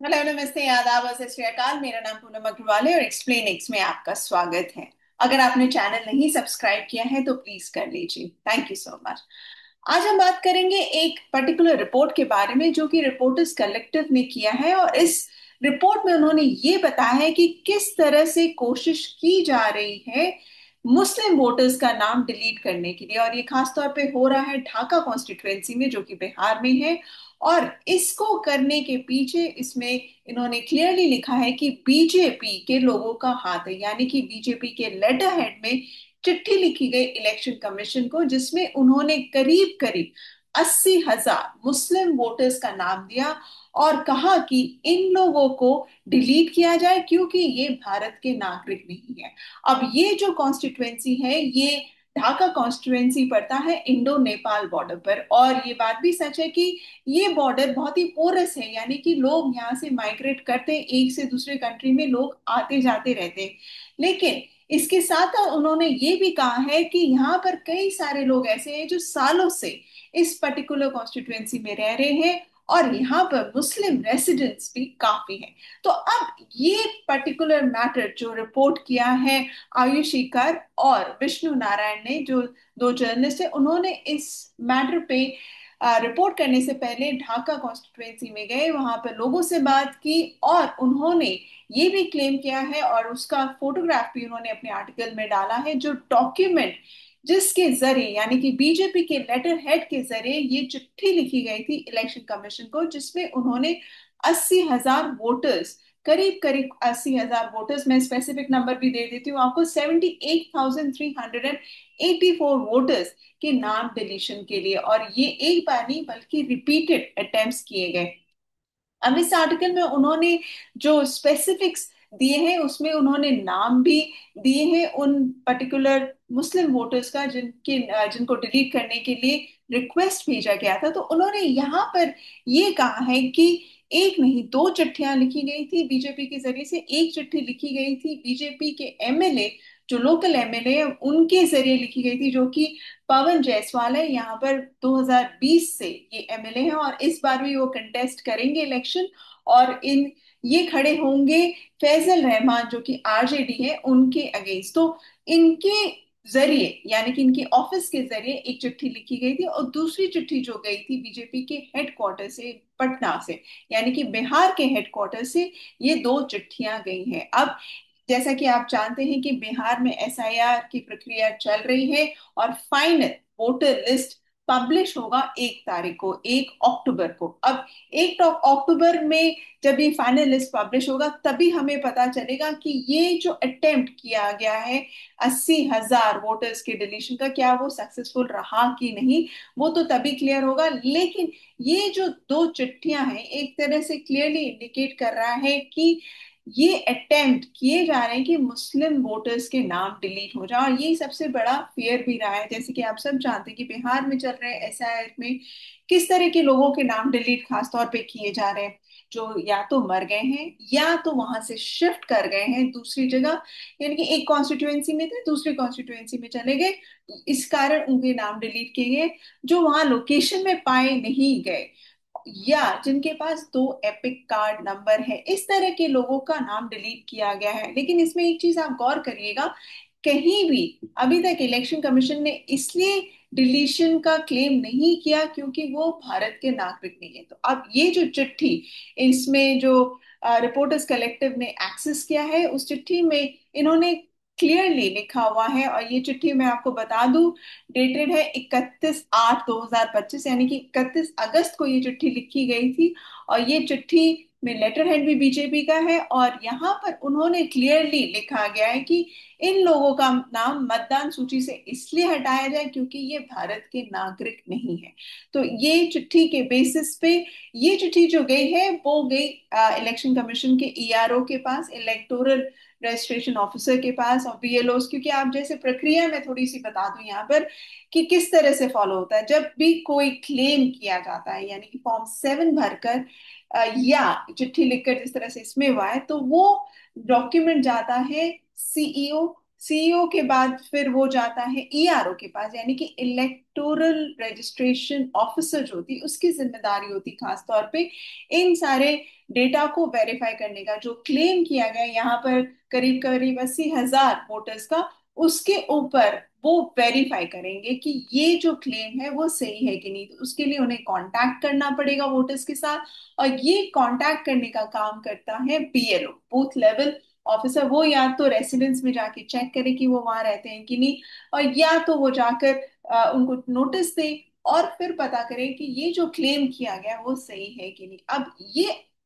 Hello, नमस्ते, आदाब और सत श्री अकाल। मेरा नाम पूनम अग्रवाल है और एक्सप्लेन एक्स में आपका स्वागत है। अगर आपने चैनल नहीं सब्सक्राइब किया है तो प्लीज कर लीजिए। Thank you so much. आज हम बात करेंगे एक पर्टिकुलर रिपोर्ट के बारे में जो कि रिपोर्टर्स कलेक्टिव ने किया है, और इस रिपोर्ट में उन्होंने ये बताया है कि किस तरह से कोशिश की जा रही है मुस्लिम वोटर्स का नाम डिलीट करने के लिए। और ये खास तौर पे हो रहा है ढाका कॉन्स्टिट्युएंसी में, जो कि बिहार में है। और इसको करने के पीछे इसमें इन्होंने क्लियरली लिखा है कि बीजेपी के लोगों का हाथ है, यानी कि बीजेपी के लेटर हेड में चिट्ठी लिखी गई इलेक्शन कमीशन को, जिसमें उन्होंने करीब करीब 80,000 मुस्लिम वोटर्स का नाम दिया और कहा कि इन लोगों को डिलीट किया जाए क्योंकि ये भारत के नागरिक नहीं है। अब ये जो कॉन्स्टिट्युएंसी है, ये ढाका कॉन्स्टिट्युएंसी पड़ता है इंडो नेपाल बॉर्डर पर। और ये बात भी सच है कि ये बॉर्डर बहुत ही पोरस है, यानी कि लोग यहाँ से माइग्रेट करते हैं, एक से दूसरे कंट्री में लोग आते जाते रहते हैं। लेकिन इसके साथ उन्होंने ये भी कहा है कि यहाँ पर कई सारे लोग ऐसे हैं जो सालों से इस पर्टिकुलर कॉन्स्टिट्युएंसी में रह रहे हैं, और यहाँ पर मुस्लिम रेसिडेंट्स भी काफी हैं। तो अब ये पर्टिकुलर मैटर जो रिपोर्ट किया है आयुषी कर और विष्णु नारायण ने, जो दो जर्नलिस्ट है, उन्होंने इस मैटर पे रिपोर्ट करने से पहले ढाका कॉन्स्टिट्युएंसी में गए, वहां पर लोगों से बात की, और उन्होंने ये भी क्लेम किया है और उसका फोटोग्राफ भी उन्होंने अपने आर्टिकल में डाला है, जो डॉक्यूमेंट जिसके जरिए, यानी कि बीजेपी के लेटर हेड के जरिए ये चिट्ठी लिखी गई थी इलेक्शन कमीशन को, जिसमें उन्होंने 80,000 वोटर्स, करीब करीब 80,000 वोटर्स, मैं स्पेसिफिक नंबर भी दे देती हूँ आपको, 78,384 वोटर्स के नाम डिलीशन के लिए। और ये एक बार नहीं बल्कि रिपीटेड अटेम्प्ट्स किए गए। अब इस आर्टिकल में उन्होंने जो स्पेसिफिक्स दिए हैं उसमें उन्होंने नाम भी दिए हैं उन पर्टिकुलर मुस्लिम वोटर्स का जिनको डिलीट करने के लिए रिक्वेस्ट भेजा गया था। तो उन्होंने यहाँ पर ये कहा है कि एक नहीं दो चिट्ठियां लिखी गई थी बीजेपी के जरिए से। एक चिट्ठी लिखी गई थी बीजेपी के एमएलए, जो लोकल एमएलए उनके जरिए लिखी गई थी, जो कि पवन जायसवाल है। यहाँ पर 2020 से ये एमएलए हैं और इस बार भी वो कंटेस्ट करेंगे इलेक्शन। और इन ये खड़े होंगे फैजल रहमान, जो कि आरजेडी है, उनके अगेंस्ट। तो इनके जरिए, यानी कि इनके ऑफिस के जरिए एक चिट्ठी लिखी गई थी, और दूसरी चिट्ठी जो गई थी बीजेपी के हेडक्वार्टर से, पटना से, यानी कि बिहार के हेडक्वार्टर से, ये दो चिट्ठियां गई हैं। अब जैसा कि आप जानते हैं कि बिहार में एसआईआर की प्रक्रिया चल रही है, और फाइनल वोटर लिस्ट पब्लिश होगा 1 तारीख को, 1 अक्टूबर को। अब 1 अक्टूबर में जब ये फाइनल लिस्ट पब्लिश होगा तभी हमें पता चलेगा कि ये जो अटेम्प्ट किया गया है 80,000 वोटर्स के डिलीशन का, क्या वो सक्सेसफुल रहा कि नहीं, वो तो तभी क्लियर होगा। लेकिन ये जो दो चिट्ठियां हैं एक तरह से क्लियरली इंडिकेट कर रहा है कि ये अटेम्प्ट किए जा रहे हैं कि मुस्लिम वोटर्स के नाम डिलीट हो जाए। और ये सबसे बड़ा फियर भी रहा है, जैसे कि आप सब जानते हैं कि बिहार में चल रहे एसआईआर में किस तरह के लोगों के नाम डिलीट खास तौर पे किए जा रहे हैं, जो या तो मर गए हैं या तो वहां से शिफ्ट कर गए हैं दूसरी जगह, यानी कि एक कॉन्स्टिट्युएंसी में थे दूसरी कॉन्स्टिट्युएंसी में चले गए, इस कारण उनके नाम डिलीट किए गए। जो वहां लोकेशन में पाए नहीं गए, या जिनके पास दो एपिक कार्ड नंबर है, इस तरह के लोगों का नाम डिलीट किया गया है। लेकिन इसमें एक चीज आप गौर करिएगा, कहीं भी अभी तक इलेक्शन कमीशन ने इसलिए डिलीशन का क्लेम नहीं किया क्योंकि वो भारत के नागरिक नहीं है। तो अब ये जो चिट्ठी, इसमें जो रिपोर्टर्स कलेक्टिव ने एक्सेस किया है, उस चिट्ठी में इन्होंने क्लियरली लिखा हुआ है, और ये चिट्ठी मैं आपको बता दूं, डेटेड है 31/8/2025, यानी कि 31 अगस्त को ये चिट्ठी लिखी गई थी। और ये चिट्ठी में लेटर हेड भी बीजेपी का है, और यहाँ पर उन्होंने क्लियरली लिखा गया है कि इन लोगों का नाम मतदान सूची से इसलिए हटाया जाए क्योंकि ये भारत के नागरिक नहीं है। तो ये चिट्ठी के बेसिस पे ये चिट्ठी जो गई है वो गई इलेक्शन कमीशन के ईआरओ के पास, इलेक्टोरल रजिस्ट्रेशन ऑफिसर के पास, और बीएलओस। क्योंकि आप जैसे प्रक्रिया में थोड़ी सी बता दूं यहाँ पर कि किस तरह से फॉलो होता है, जब भी कोई क्लेम किया जाता है, यानी कि फॉर्म 7 भरकर या चिट्ठी लिखकर जिस तरह से इसमें हुआ है, तो वो डॉक्यूमेंट जाता है सीईओ सीईओ के बाद फिर वो जाता है ईआरओ के पास, यानी कि इलेक्टोरल रजिस्ट्रेशन ऑफिसर जो होती उसकी जिम्मेदारी होती खास तौर पे इन सारे डेटा को वेरीफाई करने का। जो क्लेम किया गया यहाँ पर करीब करीब 80,000 वोटर्स का, उसके ऊपर वो वेरीफाई करेंगे कि ये जो क्लेम है वो सही है कि नहीं। तो उसके लिए उन्हें कांटेक्ट करना पड़ेगा वोटर्स के साथ, और ये कांटेक्ट करने का काम करता है बीएलओ, बूथ लेवल ऑफिसर। वो या तो रेसिडेंस में जाके चेक करे कि वो वहां रहते हैं कि नहीं, और या तो वो जाकर उनको नोटिस दे और फिर पता करे कि ये जो क्लेम किया गया वो सही है कि नहीं। अब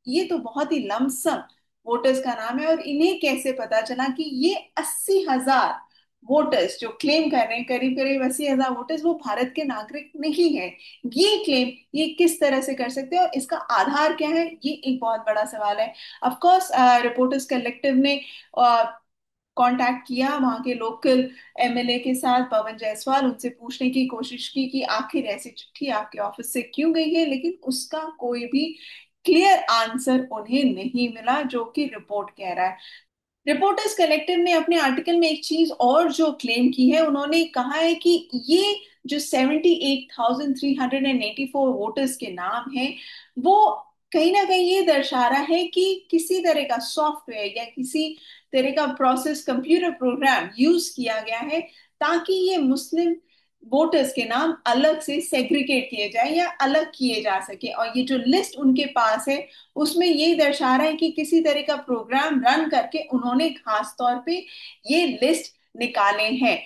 ये तो बहुत ही लमसम वोटर्स का नाम है, और इन्हें कैसे पता चला कि ये 80,000 वोटर्स जो क्लेम कर रहे हैं, करीब करीब 80,000 वोटर्स, वो भारत के नागरिक नहीं है। ये क्लेम ये किस तरह से कर सकते हैं और इसका आधार क्या है, ये एक बहुत बड़ा सवाल है। ऑफ कोर्स रिपोर्टर्स कलेक्टिव ने कांटेक्ट किया वहां के लोकल एमएलए के साथ, पवन जायसवाल, उनसे पूछने की कोशिश की कि आखिर ऐसी चिट्ठी आपके ऑफिस से क्यों गई है, लेकिन उसका कोई भी क्लियर आंसर उन्हें नहीं मिला, जो कि रिपोर्ट कह रहा है। रिपोर्टर्स कलेक्टिव ने अपने आर्टिकल में एक चीज और जो क्लेम की है, उन्होंने कहा है कि ये जो 78,384 वोटर्स के नाम है, वो कहीं ना कहीं ये दर्शा रहा है कि किसी तरह का सॉफ्टवेयर या किसी तरह का प्रोसेस, कंप्यूटर प्रोग्राम यूज किया गया है ताकि ये मुस्लिम वोटर्स के नाम अलग से सेग्रीगेट किए जाए या अलग किए जा सके। और ये जो लिस्ट उनके पास है, उसमें ये दर्शा रहा है कि किसी तरह का प्रोग्राम रन करके उन्होंने खास तौर पे ये लिस्ट निकाले हैं।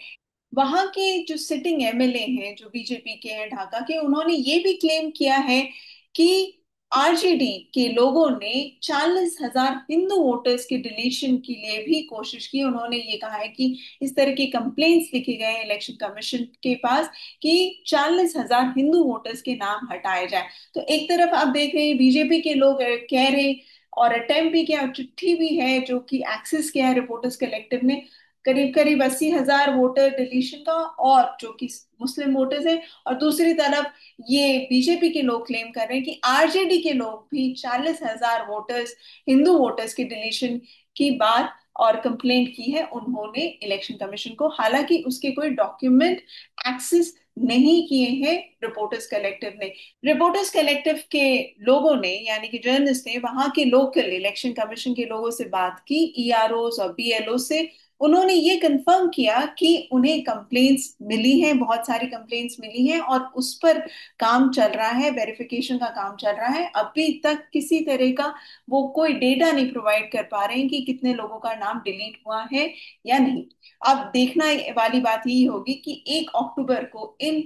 वहां के जो सिटिंग एमएलए हैं जो बीजेपी के हैं ढाका के, उन्होंने ये भी क्लेम किया है कि आरजेडी के लोगों ने 40,000 हिंदू वोटर्स के डिलीशन के लिए भी कोशिश की। उन्होंने ये कहा है कि इस तरह के कंप्लेंट्स लिखे गए हैं इलेक्शन कमीशन के पास कि 40,000 हिंदू वोटर्स के नाम हटाए जाए। तो एक तरफ आप देख रहे हैं बीजेपी के लोग कह रहे हैं, और अटेम्प्ट भी किया, चिट्ठी भी है जो कि एक्सेस किया है रिपोर्टर्स कलेक्टिव ने, करीब करीब 80,000 वोटर डिलीशन का, और जो कि मुस्लिम वोटर्स हैं। और दूसरी तरफ ये बीजेपी के लोग क्लेम कर रहे हैं कि आरजेडी के लोग भी 40,000 वोटर्स, हिंदू वोटर्स की डिलीशन की बात और कंप्लेंट की है उन्होंने इलेक्शन कमीशन को, हालांकि उसके कोई डॉक्यूमेंट एक्सेस नहीं किए हैं रिपोर्टर्स कलेक्टिव ने। रिपोर्टर्स कलेक्टिव के लोगों ने, यानी कि जर्नलिस्ट ने, वहां के लोकल इलेक्शन कमीशन के लोगों से बात की, ईआरओ और बीएलओ से। उन्होंने ये कंफर्म किया कि उन्हें कंप्लेंट्स मिली हैं, बहुत सारी कंप्लेंट्स मिली हैं, और उस पर काम चल रहा है, वेरिफिकेशन का काम चल रहा है। अभी तक किसी तरह का वो कोई डेटा नहीं प्रोवाइड कर पा रहे हैं कि कितने लोगों का नाम डिलीट हुआ है या नहीं। अब देखना वाली बात यही होगी कि 1 अक्टूबर को इन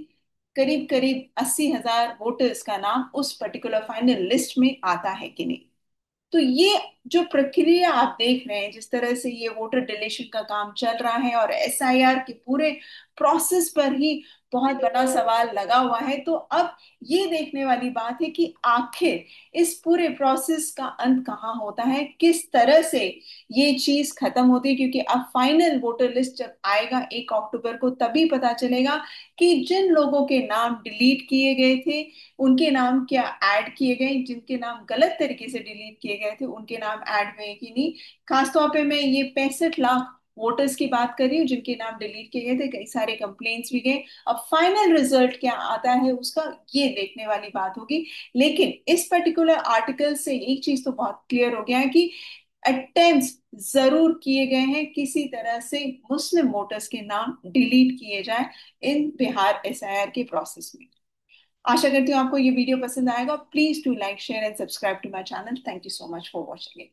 करीब करीब 80,000 वोटर्स का नाम उस पर्टिकुलर फाइनल लिस्ट में आता है कि नहीं। तो ये जो प्रक्रिया आप देख रहे हैं, जिस तरह से ये वोटर डिलीशन का काम चल रहा है और एसआईआर के पूरे प्रोसेस पर ही बहुत बड़ा सवाल लगा हुआ है, तो अब ये देखने वाली बात है कि आखिर इस पूरे प्रोसेस का अंत कहाँ होता है, किस तरह से ये चीज खत्म होती है। क्योंकि अब फाइनल वोटर लिस्ट जब आएगा 1 अक्टूबर को, तभी पता चलेगा कि जिन लोगों के नाम डिलीट किए गए थे उनके नाम क्या ऐड किए गए, जिनके नाम गलत तरीके से डिलीट किए गए थे उनके नाम ऐड हुए कि नहीं। खासतौर पे मैं ये 65 लाख वोटर्स की बात कर रही हूँ जिनके नाम डिलीट किए गए थे, कई सारे कंप्लेंट्स भी गए। अब फाइनल रिजल्ट क्या आता है उसका, ये देखने वाली बात होगी। लेकिन इस पर्टिकुलर आर्टिकल से एक चीज तो बहुत क्लियर हो गया है कि अटेम्प्ट्स जरूर किए गए हैं किसी तरह से मुस्लिम वोटर्स के नाम डिलीट किए जाए इन बिहार एसआईआर के प्रोसेस में। आशा करती हूँ आपको ये वीडियो पसंद आएगा। Please do like share and subscribe to my channel. Thank you so much for watching it.